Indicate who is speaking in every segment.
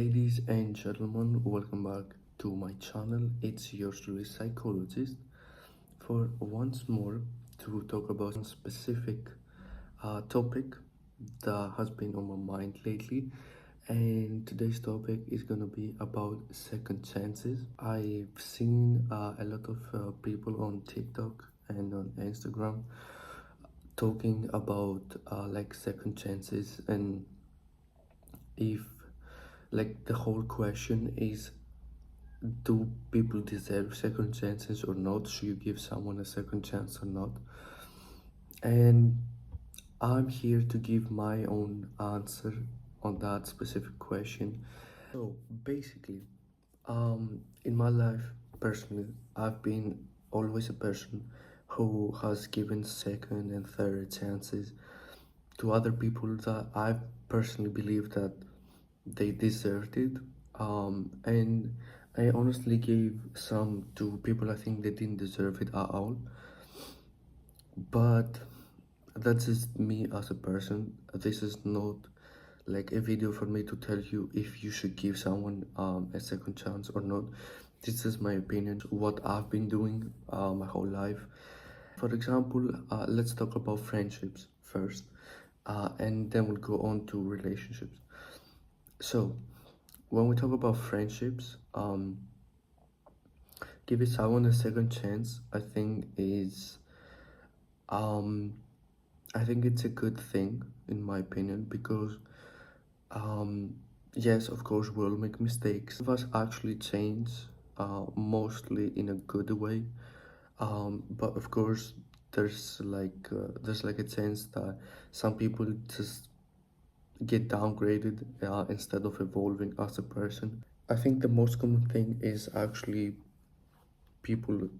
Speaker 1: Ladies and gentlemen, welcome back to my channel. It's your Truly Psychologist for once more to talk about some specific topic that has been on my mind lately. And today's topic is gonna be about second chances. I've seen a lot of people on TikTok and on Instagram talking about like second chances, and if like the whole question is, do people deserve second chances or not? Should you give someone a second chance or not? And I'm here to give my own answer on that specific question. So basically, in my life personally, I've been always a person who has given second and third chances to other people that I personally believe that they deserved it. And I honestly gave some to people I think they didn't deserve it at all. But that's just me as a person. This is not like a video for me to tell you if you should give someone a second chance or not. This is my opinion, what I've been doing my whole life. For example, let's talk about friendships first, and then we'll go on to relationships. So when we talk about friendships, giving someone a second chance, um, I think it's a good thing in my opinion, because yes, of course, we'll make mistakes. Some of us actually change, mostly in a good way. But of course, there's like a chance that some people just get downgraded instead of evolving as a person. I think the most common thing is actually people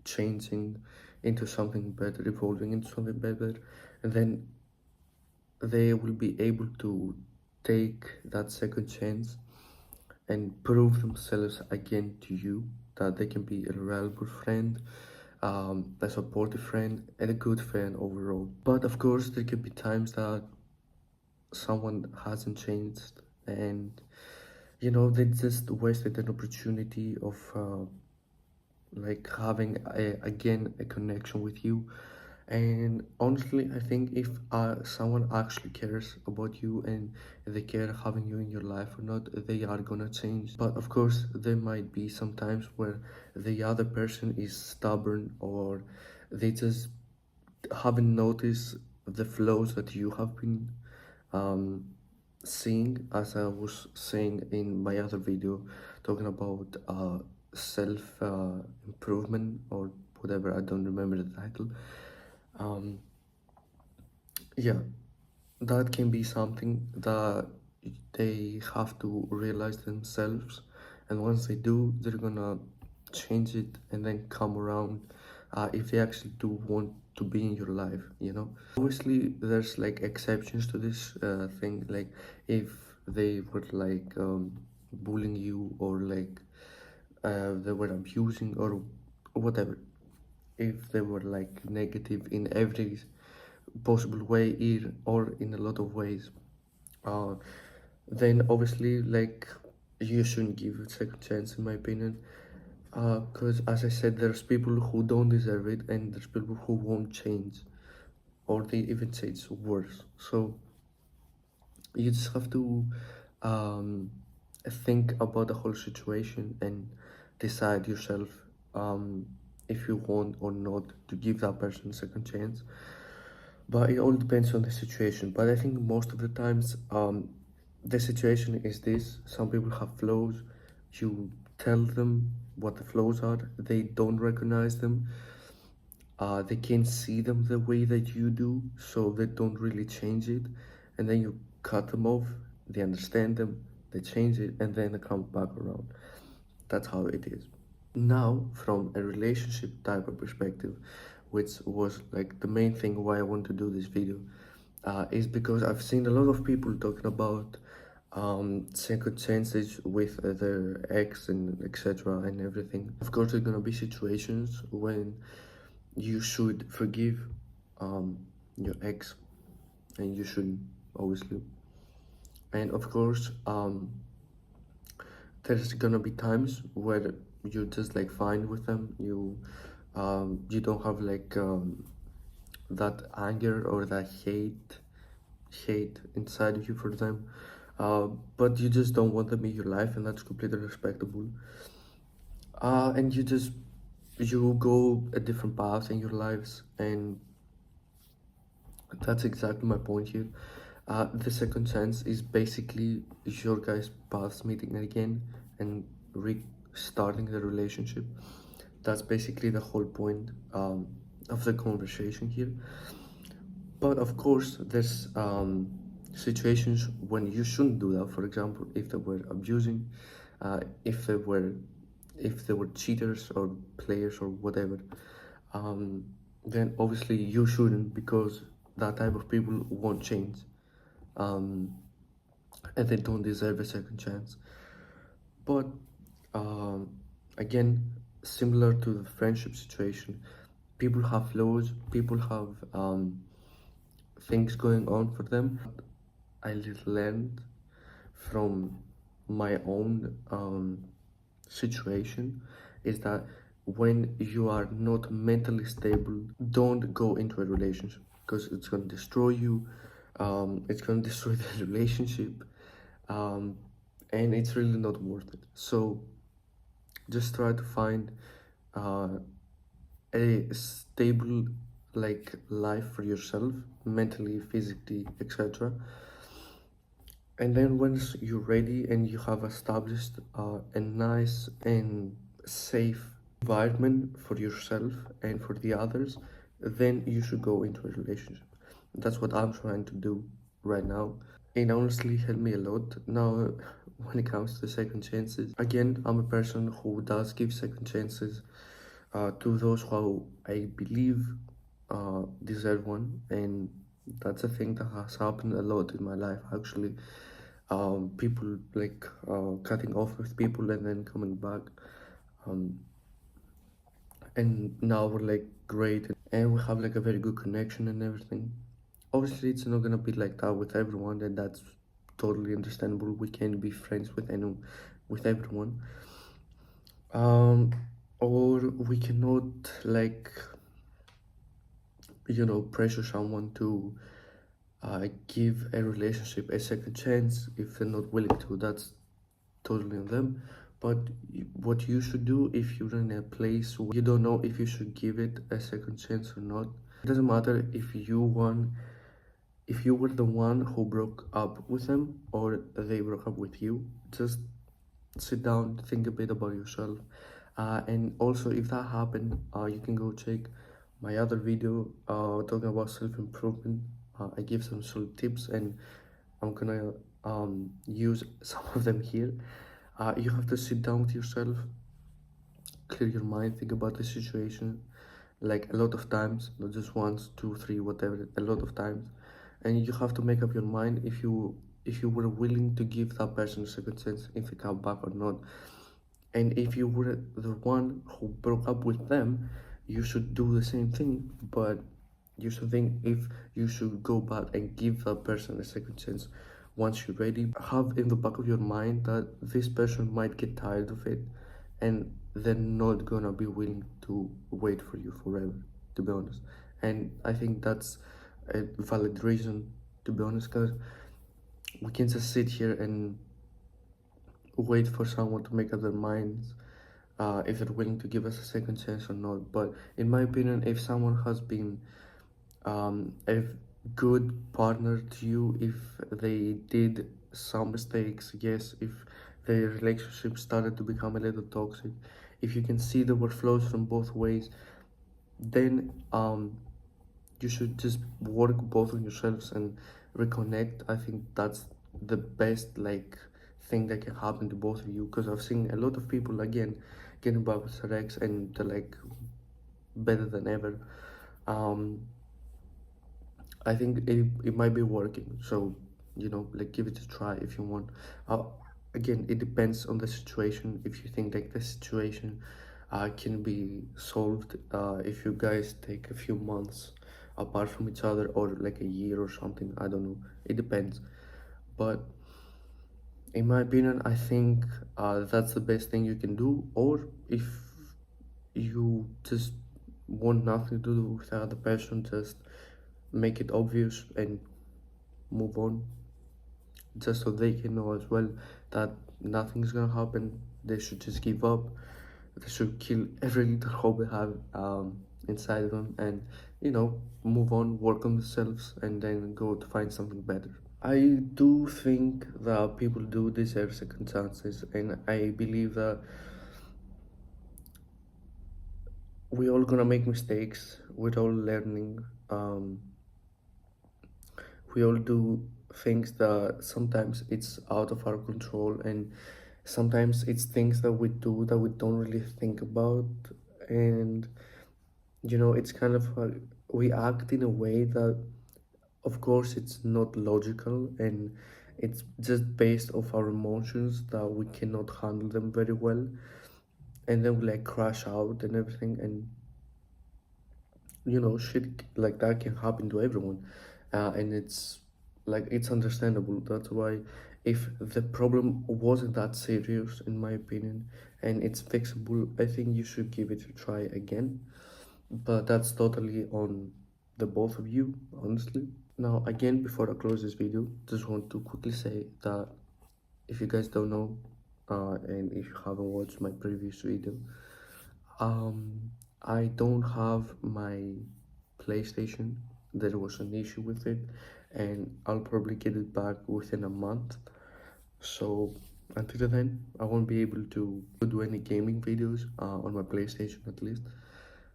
Speaker 1: changing into something better, evolving into something better, and then they will be able to take that second chance and prove themselves again to you, that they can be a reliable friend, a supportive friend, and a good friend overall. But of course, there can be times that someone hasn't changed, and you know, they just wasted an opportunity of like having again a connection with you. And honestly, I think if someone actually cares about you and they care having you in your life or not, they are gonna change. But of course, there might be some times where the other person is stubborn, or they just haven't noticed the flaws that you have been um, seeing, as I was saying in my other video, talking about self improvement or whatever. I don't remember the title. um, yeah, that can be something that they have to realize themselves, and once they do, they're gonna change it and then come around, if they actually do want to be in your life, you know. Obviously there's like exceptions to this thing, like if they were like bullying you, or like they were abusing or whatever, if they were like negative in every possible way, or in a lot of ways, uh, then obviously like you shouldn't give it a second chance, in my opinion. Because as I said, there's people who don't deserve it, and there's people who won't change, or they even change worse. So you just have to um, think about the whole situation and decide yourself, if you want or not to give that person a second chance. But it all depends on the situation. But I think most of the times, the situation is this: some people have flaws, you tell them what the flaws are, they don't recognize them, they can't see them the way that you do, so they don't really change it, and then you cut them off, they understand them, they change it, and then they come back around. That's how it is. Now, from a relationship type of perspective, which was like the main thing why I want to do this video, is because I've seen a lot of people talking about second chances with their ex and etc. and everything. Of course, there are gonna be situations when you should forgive your ex, and you should, obviously. And of course, there's gonna be times where you're just like fine with them. You don't have like that anger or that hate inside of you for them, uh, but you just don't want them in your life, and that's completely respectable. And you go a different path in your lives, and that's exactly my point here. The second chance is basically your guys' paths meeting again and restarting the relationship. That's basically the whole point of the conversation here. But of course, there's situations when you shouldn't do that. For example, if they were abusing, uh, if they were if they were cheaters or players or whatever, um, then obviously you shouldn't, because that type of people won't change, um, and they don't deserve a second chance. But um, again, similar to the friendship situation, people have flaws, people have things going on for them. I learned from my own situation is that when you are not mentally stable, don't go into a relationship, because it's going to destroy you. It's going to destroy the relationship, um, and it's really not worth it. So just try to find uh, a stable like life for yourself, mentally, physically, etc. And then once you're ready and you have established a nice and safe environment for yourself and for the others, then you should go into a relationship. That's what I'm trying to do right now. It honestly helped me a lot. Now, when it comes to second chances, again, I'm a person who does give second chances to those who I believe deserve one, and that's a thing that has happened a lot in my life actually. People like cutting off with people and then coming back, um, and now we're like great, and we have like a very good connection and everything. Obviously, it's not gonna be like that with everyone, and that's totally understandable. We can't be friends with anyone, with everyone. Um, or we cannot like pressure someone to give a relationship a second chance if they're not willing to. That's totally on them. But what you should do if you're in a place where you don't know if you should give it a second chance or not, it doesn't matter if you were the one who broke up with them or they broke up with you. Just sit down, think a bit about yourself. And also, if that happened, you can go check my other video talking about self-improvement. I give some sort of tips, and I'm gonna use some of them here. You have to sit down with yourself, clear your mind, think about the situation, like a lot of times, not just once, two, three, whatever, a lot of times, and you have to make up your mind if you were willing to give that person a second chance if they come back or not. And if you were the one who broke up with them, you should do the same thing, but you should think if you should go back and give that person a second chance once you're ready. Have in the back of your mind that this person might get tired of it and they're not gonna be willing to wait for you forever, to be honest. And I think that's a valid reason, to be honest, because we can just sit here and wait for someone to make up their minds if they're willing to give us a second chance or not. But in my opinion, if someone has been a good partner to you, if they did some mistakes, yes, if their relationship started to become a little toxic, if you can see there were flaws from both ways, then you should just work both on yourselves and reconnect. I think that's the best like thing that can happen to both of you, because I've seen a lot of people again getting back with their ex and they're like better than ever. um I think it might be working, so like give it a try if you want. uh, Again, it depends on the situation. If you think like the situation can be solved if you guys take a few months apart from each other, or like a year or something, I don't know, it depends. But In my opinion, I think that's the best thing you can do. Or if you just want nothing to do with the other person, just make it obvious and move on, just so they can know as well that nothing's gonna happen. They should just give up. They should kill every little hope they have inside them, and move on, work on themselves, and then go to find something better. I do think that people do deserve second chances, and I believe that we all gonna make mistakes. We're all learning. We all do things that sometimes it's out of our control, and sometimes it's things that we do that we don't really think about, and it's kind of we act in a way that, of course, it's not logical, and it's just based off our emotions that we cannot handle them very well, and then we like crash out and everything, and shit like that can happen to everyone, and it's understandable. That's why, if the problem wasn't that serious, in my opinion, and it's fixable, I think you should give it a try again. But that's totally on the both of you, honestly. Now, again, before I close this video, just want to quickly say that if you guys don't know, and if you haven't watched my previous video, I don't have my PlayStation. There was an issue with it, and I'll probably get it back within a month. So until then, I won't be able to do any gaming videos on my PlayStation, at least.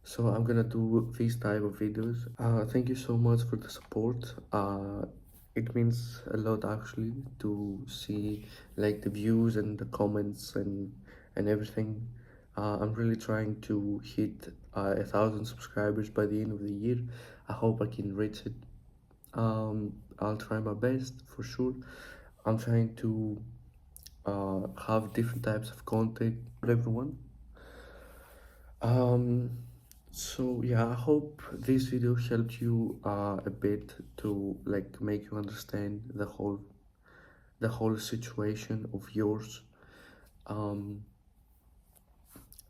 Speaker 1: So I'm gonna do these type of videos. Thank you so much for the support. It means a lot, actually, to see like the views and the comments and everything. I'm really trying to hit 1,000 subscribers by the end of the year. I hope I can reach it. I'll try my best for sure. I'm trying to have different types of content for everyone. So yeah, I hope this video helped you a bit to like make you understand the whole situation of yours. Um,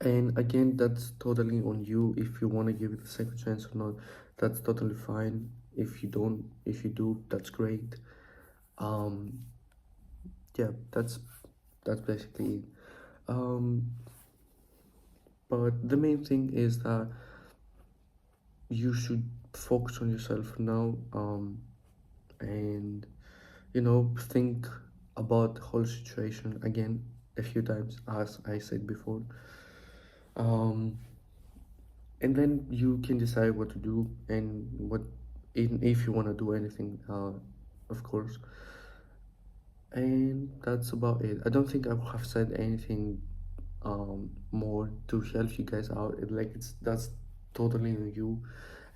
Speaker 1: and again, that's totally on you if you want to give it a second chance or not. That's totally fine. If you do, that's great. Um, yeah, that's basically it. Um, but the main thing is that you should focus on yourself now, and think about the whole situation again a few times, as I said before, um, and then you can decide what to do and if you want to do anything, of course. And that's about it. I don't think I have said anything more to help you guys out. That's totally on you.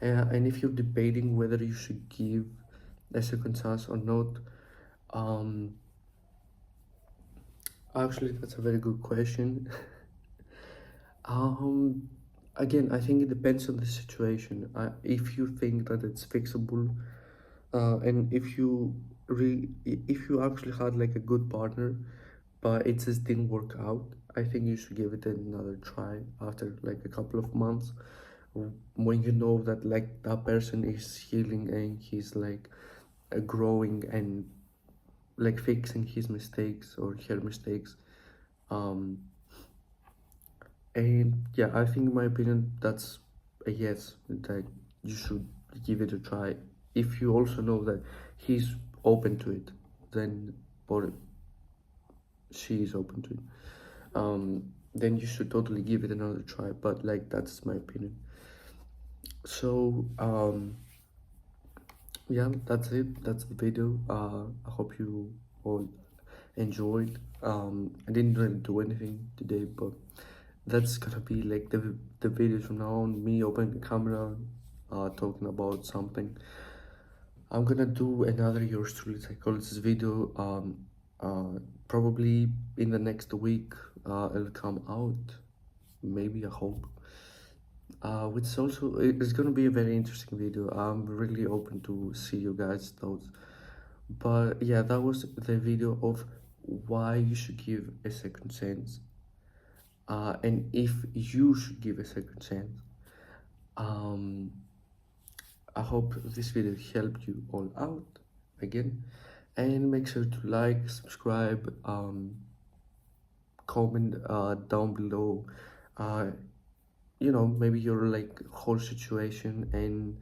Speaker 1: And if you're debating whether you should give a second chance or not, um, actually, that's a very good question. um, Again, I think it depends on the situation. If you think that it's fixable, and if you actually had like a good partner, but it just didn't work out, I think you should give it another try after like a couple of months, when you know that like that person is healing and he's like growing and like fixing his mistakes or her mistakes. um and yeah, I think in my opinion that's a yes, that you should give it a try. If you also know that he's open to it, then, or she is open to it, then you should totally give it another try. But like, that's my opinion. So yeah, that's it. That's the video. I hope you all enjoyed. I didn't really do anything today, but that's gonna be like the videos from now on, me opening the camera, talking about something. I'm gonna do another Yours Truly Psychologist video, probably in the next week. It'll come out, maybe, I hope. Which is also, it's gonna be a very interesting video. I'm really open to see you guys' thoughts. But yeah, that was the video of why you should give a second chance, and if you should give a second chance. um I hope this video helped you all out again, and make sure to like, subscribe, comment down below, uh maybe your like whole situation, and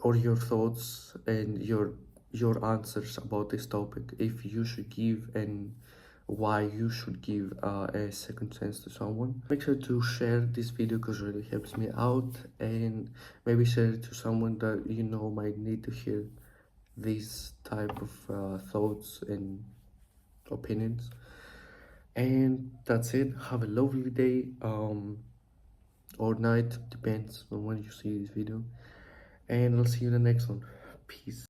Speaker 1: or your thoughts and your answers about this topic, if you should give and why you should give a second chance to someone. Make sure to share this video because it really helps me out, and maybe share it to someone that you know might need to hear these type of thoughts and opinions. And that's it. Have a lovely day, or night, depends on when you see this video, and I'll see you in the next one. Peace.